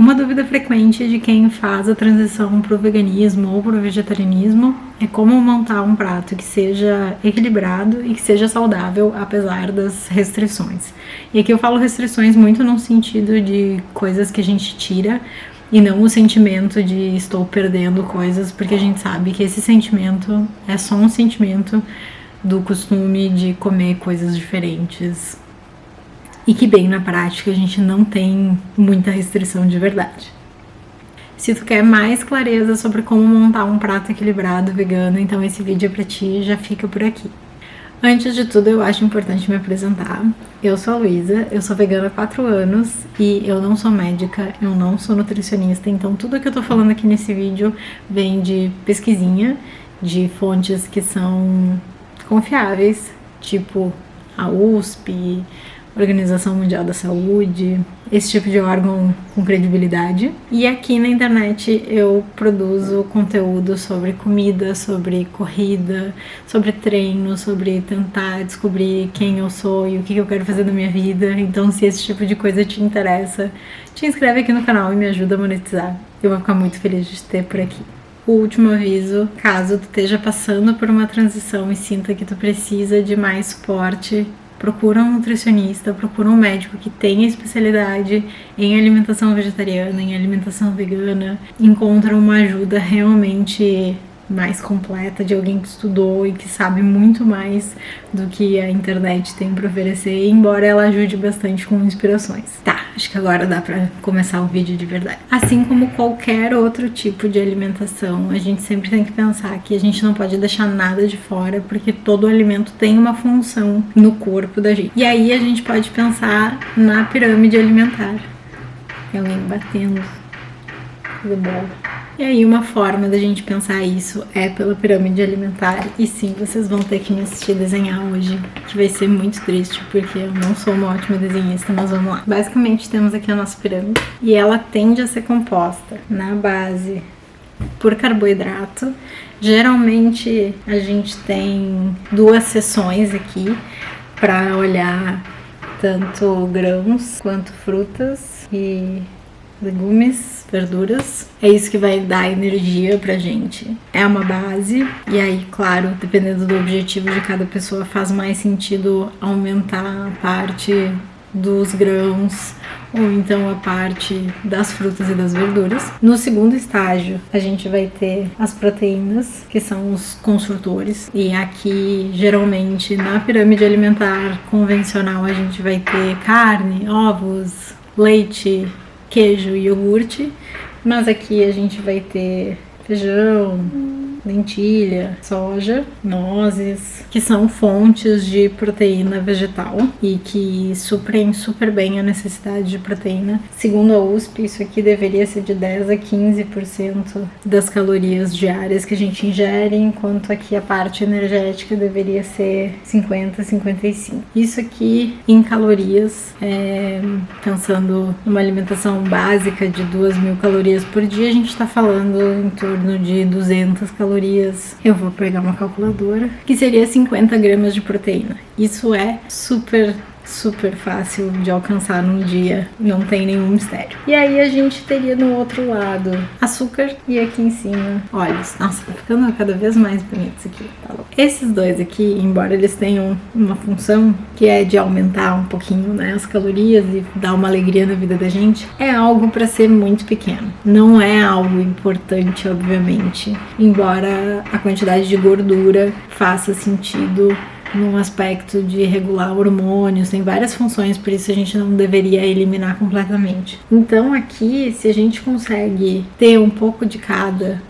Uma dúvida frequente de quem faz a transição para o veganismo ou para o vegetarianismo é como montar um prato que seja equilibrado e que seja saudável apesar das restrições. E aqui eu falo restrições muito no sentido de coisas que a gente tira e não o sentimento de estou perdendo coisas, porque a gente sabe que esse sentimento é só um sentimento do costume de comer coisas diferentes e que bem na prática a gente não tem muita restrição de verdade. Se tu quer mais clareza sobre como montar um prato equilibrado vegano, então esse vídeo é pra ti, já fica por aqui. Antes de tudo, eu acho importante me apresentar. Eu sou a Luísa, eu sou vegana há 4 anos e eu não sou médica, eu não sou nutricionista, então tudo que eu tô falando aqui nesse vídeo vem de pesquisinha, de fontes que são confiáveis, tipo a USP, Organização Mundial da Saúde, esse tipo de órgão com credibilidade. E aqui na internet eu produzo conteúdo sobre comida, sobre corrida, sobre treino, sobre tentar descobrir quem eu sou e o que eu quero fazer na minha vida. Então, se esse tipo de coisa te interessa, te inscreve aqui no canal e me ajuda a monetizar. Eu vou ficar muito feliz de te ter por aqui. O último aviso, caso tu esteja passando por uma transição e sinta que tu precisa de mais suporte, procura um nutricionista, procura um médico que tenha especialidade em alimentação vegetariana, em alimentação vegana, encontra uma ajuda realmente mais completa de alguém que estudou e que sabe muito mais do que a internet tem para oferecer, embora ela ajude bastante com inspirações. Tá, acho que agora dá pra começar o vídeo de verdade. Assim como qualquer outro tipo de alimentação, a gente sempre tem que pensar que a gente não pode deixar nada de fora, porque todo alimento tem uma função no corpo da gente. E aí a gente pode pensar na pirâmide alimentar. Tem alguém batendo. Tudo bom. E aí uma forma da gente pensar isso é pela pirâmide alimentar. E sim, vocês vão ter que me assistir desenhar hoje, que vai ser muito triste, porque eu não sou uma ótima desenhista, mas vamos lá. Basicamente temos aqui a nossa pirâmide, e ela tende a ser composta na base por carboidrato. Geralmente a gente tem 2 seções aqui para olhar tanto grãos quanto frutas e legumes, verduras. É isso que vai dar energia pra gente. É uma base, e aí, claro, dependendo do objetivo de cada pessoa, faz mais sentido aumentar a parte dos grãos ou então a parte das frutas e das verduras. No segundo estágio, a gente vai ter as proteínas, que são os construtores, e aqui, geralmente, na pirâmide alimentar convencional, a gente vai ter carne, ovos, leite, queijo e iogurte, mas aqui a gente vai ter feijão, lentilha, soja, nozes, que são fontes de proteína vegetal e que suprem super bem a necessidade de proteína. Segundo a USP, isso aqui deveria ser de 10 a 15% das calorias diárias que a gente ingere, enquanto aqui a parte energética deveria ser 50 a 55. Isso aqui em calorias, pensando numa alimentação básica de 2.000 calorias por dia, a gente está falando em torno de 200 calorias. Eu vou pegar uma calculadora, que seria 50 gramas de proteína. Isso é super fácil de alcançar num dia, não tem nenhum mistério. E aí a gente teria no outro lado açúcar e aqui em cima óleos. Nossa, tá ficando cada vez mais bonito isso aqui. Tá louco. Esses dois aqui, embora eles tenham uma função que é de aumentar um pouquinho, né, as calorias e dar uma alegria na vida da gente, é algo para ser muito pequeno. Não é algo importante, obviamente, embora a quantidade de gordura faça sentido num aspecto de regular hormônios, tem várias funções, por isso a gente não deveria eliminar completamente. Então aqui, se a gente consegue ter um pouco de cada,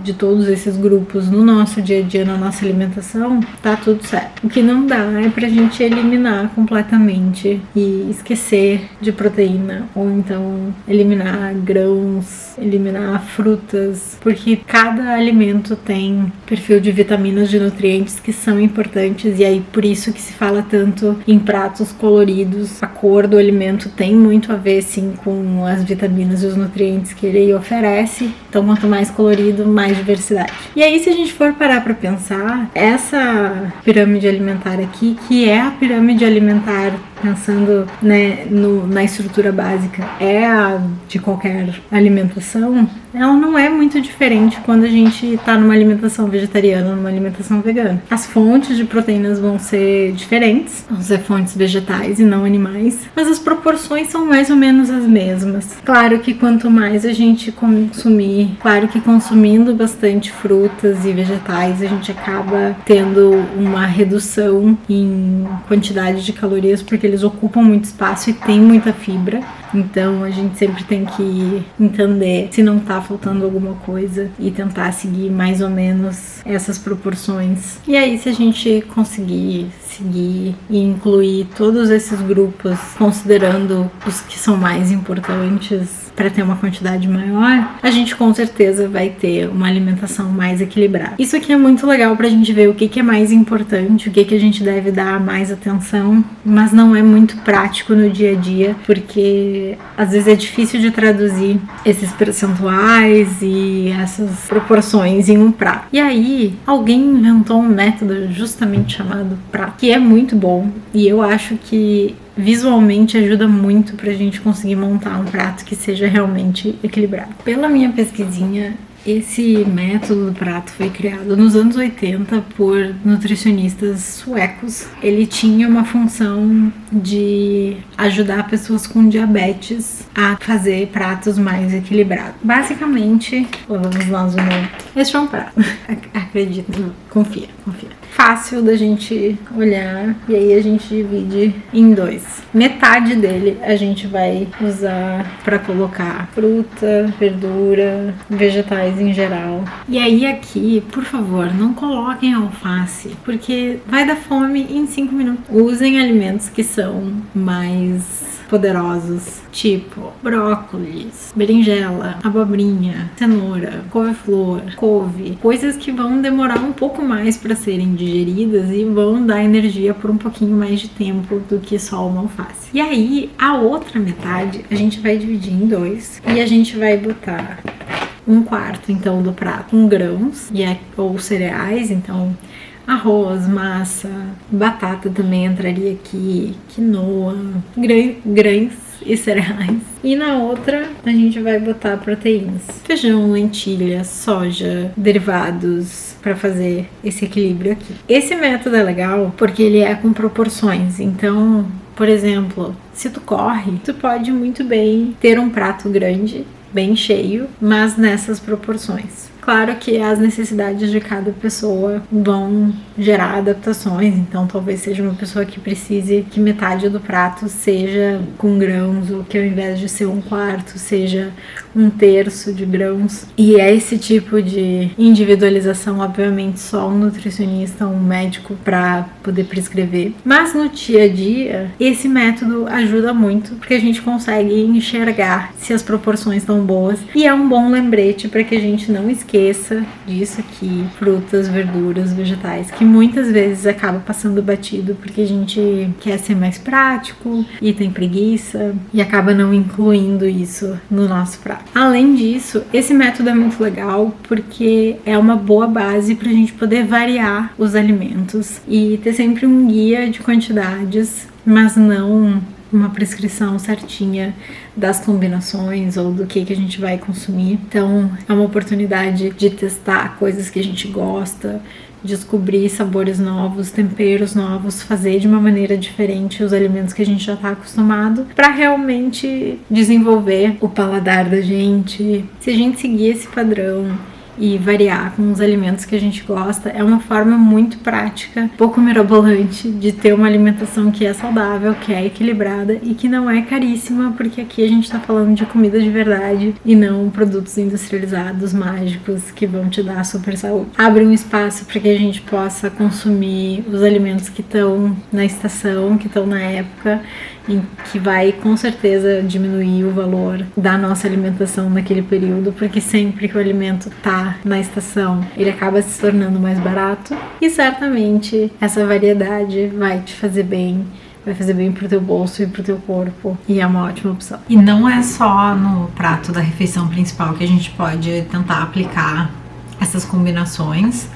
de todos esses grupos no nosso dia a dia, na nossa alimentação, tá tudo certo. O que não dá é pra gente eliminar completamente e esquecer de proteína, ou então eliminar grãos, eliminar frutas, porque cada alimento tem perfil de vitaminas, de nutrientes que são importantes, e aí por isso que se fala tanto em pratos coloridos. A cor do alimento tem muito a ver sim com as vitaminas e os nutrientes que ele oferece, então quanto mais colorido, mais diversidade. E aí, se a gente for parar para pensar, essa pirâmide alimentar aqui, que é a pirâmide alimentar pensando, né, na estrutura básica, é a de qualquer alimentação, ela não é muito diferente quando a gente tá numa alimentação vegetariana ou numa alimentação vegana. As fontes de proteínas vão ser diferentes, vão ser fontes vegetais e não animais, mas as proporções são mais ou menos as mesmas. Claro que quanto mais a gente consumir, claro que consumindo bastante frutas e vegetais, a gente acaba tendo uma redução em quantidade de calorias, porque eles ocupam muito espaço e tem muita fibra. Então a gente sempre tem que entender se não tá faltando alguma coisa e tentar seguir mais ou menos essas proporções. E aí, se a gente conseguir seguir e incluir todos esses grupos, considerando os que são mais importantes para ter uma quantidade maior, a gente com certeza vai ter uma alimentação mais equilibrada. Isso aqui é muito legal pra gente ver o que é mais importante, o que a gente deve dar mais atenção, mas não é muito prático no dia a dia, porque às vezes é difícil de traduzir esses percentuais e essas proporções em um prato. E aí, alguém inventou um método justamente chamado prato, que é muito bom, e eu acho que visualmente ajuda muito pra gente conseguir montar um prato que seja realmente equilibrado. Pela minha pesquisinha, esse método do prato foi criado nos anos 80 por nutricionistas suecos. Ele tinha uma função de ajudar pessoas com diabetes a fazer pratos mais equilibrados. Basicamente, vamos lá, esse é um prato. Acredita, confia. Fácil da gente olhar, e aí a gente divide em dois. Metade dele a gente vai usar para colocar fruta, verdura, vegetais em geral. E aí aqui, por favor, não coloquem alface, porque vai dar fome em 5 minutos. Usem alimentos que são mais poderosos, tipo brócolis, berinjela, abobrinha, cenoura, couve-flor, couve, coisas que vão demorar um pouco mais para serem digeridas e vão dar energia por um pouquinho mais de tempo do que só uma alface. E aí, a outra metade a gente vai dividir em dois e a gente vai botar 1/4 então do prato com grãos ou cereais, então arroz, massa, batata também entraria aqui, quinoa, grãos e cereais. E na outra a gente vai botar proteínas, feijão, lentilha, soja, derivados, para fazer esse equilíbrio aqui. Esse método é legal porque ele é com proporções, então, por exemplo, se tu corre, tu pode muito bem ter um prato grande, bem cheio, mas nessas proporções. Claro que as necessidades de cada pessoa vão gerar adaptações, então talvez seja uma pessoa que precise que metade do prato seja com grãos, ou que ao invés de ser 1/4 seja 1/3 de grãos. E é esse tipo de individualização, obviamente, só um nutricionista, um médico para poder prescrever. Mas no dia a dia, esse método ajuda muito, porque a gente consegue enxergar se as proporções estão boas, e é um bom lembrete para que a gente não esqueça disso aqui, frutas, verduras, vegetais, que muitas vezes acaba passando batido porque a gente quer ser mais prático e tem preguiça e acaba não incluindo isso no nosso prato. Além disso, esse método é muito legal porque é uma boa base pra gente poder variar os alimentos e ter sempre um guia de quantidades, mas não uma prescrição certinha das combinações ou do que a gente vai consumir. Então é uma oportunidade de testar coisas que a gente gosta, descobrir sabores novos, temperos novos, fazer de uma maneira diferente os alimentos que a gente já está acostumado, para realmente desenvolver o paladar da gente. Se a gente seguir esse padrão e variar com os alimentos que a gente gosta, é uma forma muito prática, pouco mirabolante, de ter uma alimentação que é saudável, que é equilibrada e que não é caríssima, porque aqui a gente tá falando de comida de verdade e não produtos industrializados, mágicos, que vão te dar super saúde. Abre um espaço para que a gente possa consumir os alimentos que estão na estação, que estão na época, e que vai com certeza diminuir o valor da nossa alimentação naquele período, porque sempre que o alimento tá na estação, ele acaba se tornando mais barato, e certamente essa variedade vai te fazer bem, vai fazer bem pro teu bolso e pro teu corpo, e é uma ótima opção. E não é só no prato da refeição principal que a gente pode tentar aplicar essas combinações.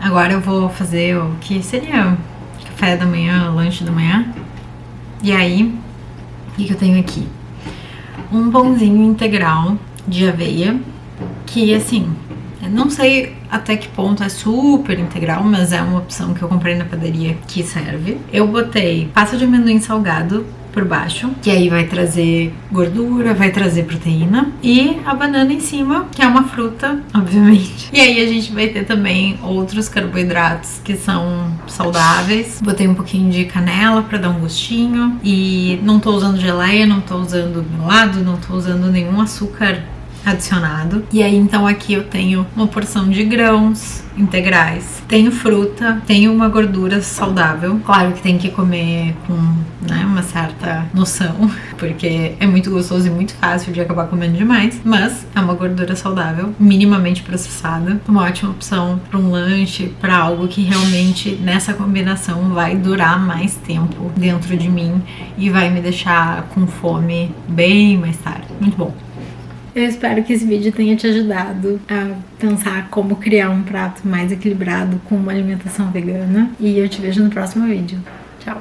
Agora eu vou fazer o que seria café da manhã, lanche da manhã. E aí, o que eu tenho aqui? Um pãozinho integral de aveia, que assim, eu não sei até que ponto é super integral, mas é uma opção que eu comprei na padaria que serve. Eu botei pasta de amendoim salgado por baixo, que aí vai trazer gordura, vai trazer proteína, e a banana em cima, que é uma fruta, obviamente. E aí a gente vai ter também outros carboidratos que são saudáveis. Botei um pouquinho de canela pra dar um gostinho, e não tô usando geleia, não tô usando melado, não tô usando nenhum açúcar adicionado. E aí então aqui eu tenho uma porção de grãos integrais, tenho fruta, tenho uma gordura saudável. Claro que tem que comer com, né, uma certa noção, porque é muito gostoso e muito fácil de acabar comendo demais, mas é uma gordura saudável, minimamente processada, uma ótima opção para um lanche, para algo que realmente nessa combinação vai durar mais tempo dentro de mim e vai me deixar com fome bem mais tarde. Muito bom. Eu espero que esse vídeo tenha te ajudado a pensar como criar um prato mais equilibrado com uma alimentação vegana. E eu te vejo no próximo vídeo. Tchau!